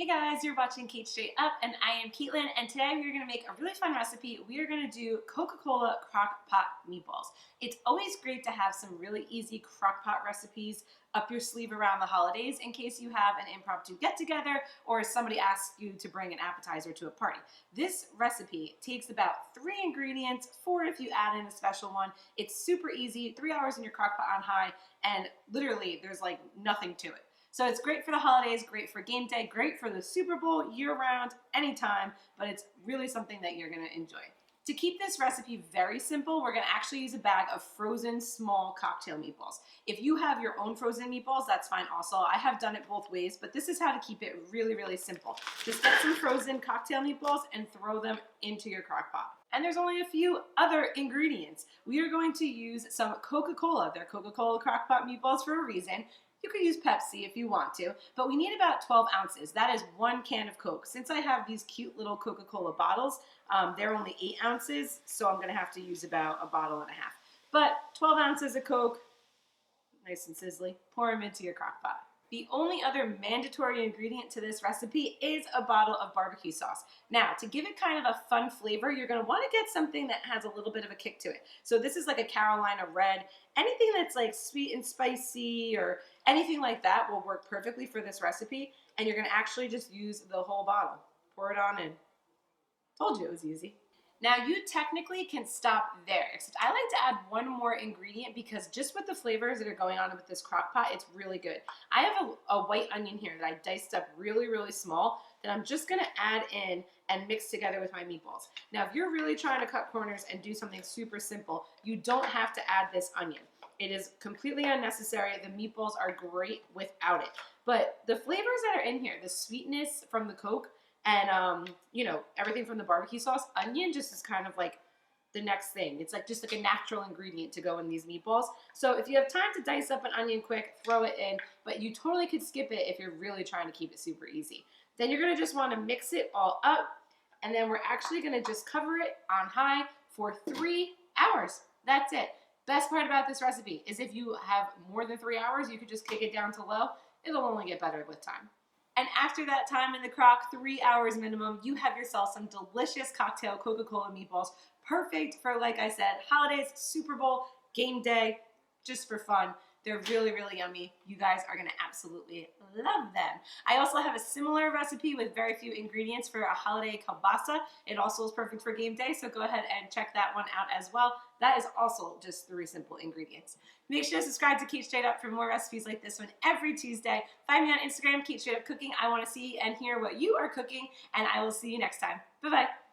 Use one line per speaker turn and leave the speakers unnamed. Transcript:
Hey guys, you're watching Cait Straight Up, and I am Caitlin, and today we're going to make a really fun recipe. We are going to do Coca Cola Crockpot meatballs. It's always great to have some really easy crockpot recipes up your sleeve around the holidays in case you have an impromptu get-together or somebody asks you to bring an appetizer to a party. This recipe takes about 3 ingredients, 4 if you add in a special one. It's super easy, 3 hours in your crockpot on high, and literally there's like nothing to it. So it's great for the holidays, great for game day, great for the Super Bowl, year-round, anytime, but it's really something that you're going to enjoy. To keep this recipe very simple, we're going to actually use a bag of frozen small cocktail meatballs. If you have your own frozen meatballs, that's fine also. I have done it both ways, but this is how to keep it really, really simple. Just get some frozen cocktail meatballs and throw them into your crock pot. And there's only a few other ingredients. We are going to use some Coca Cola. They're Coca Cola Crockpot meatballs for a reason. You could use Pepsi if you want to, but we need about 12 ounces. That is 1 can of Coke. Since I have these cute little Coca Cola bottles, they're only 8 ounces, so I'm going to have to use about a bottle and a half. But 12 ounces of Coke, nice and sizzly, pour them into your crock pot. The only other mandatory ingredient to this recipe is a bottle of barbecue sauce. Now, to give it kind of a fun flavor, you're going to want to get something that has a little bit of a kick to it. So this is like a Carolina Red. Anything that's like sweet and spicy or anything like that will work perfectly for this recipe. And you're going to actually just use the whole bottle. Pour it on in. Told you it was easy. Now you technically can stop there, except I like to add one more ingredient because just with the flavors that are going on with this crock pot, it's really good. I have a white onion here that I diced up really, really small that I'm just gonna add in and mix together with my meatballs. Now if you're really trying to cut corners and do something super simple, you don't have to add this onion. It is completely unnecessary. The meatballs are great without it. But the flavors that are in here, the sweetness from the Coke, and you know, everything from the barbecue sauce, onion just is kind of like the next thing. It's like just like a natural ingredient to go in these meatballs. So if you have time to dice up an onion quick, throw it in, but you totally could skip it if you're really trying to keep it super easy. Then you're gonna just wanna mix it all up, and then we're actually gonna just cover it on high for 3 hours. That's it. Best part about this recipe is if you have more than 3 hours, you could just kick it down to low. It'll only get better with time. And after that time in the crock, 3 hours minimum, you have yourself some delicious cocktail Coca Cola meatballs. Perfect for, like I said, holidays, Super Bowl, game day, just for fun. They're really, really yummy. You guys are gonna absolutely love them. I also have a similar recipe with very few ingredients for a holiday kielbasa. It also is perfect for game day, so go ahead and check that one out as well. That is also just 3 simple ingredients. Make sure to subscribe to Cait Straight Up for more recipes like this one every Tuesday. Find me on Instagram, Cait Straight Up Cooking. I wanna see and hear what you are cooking, and I will see you next time. Bye-bye.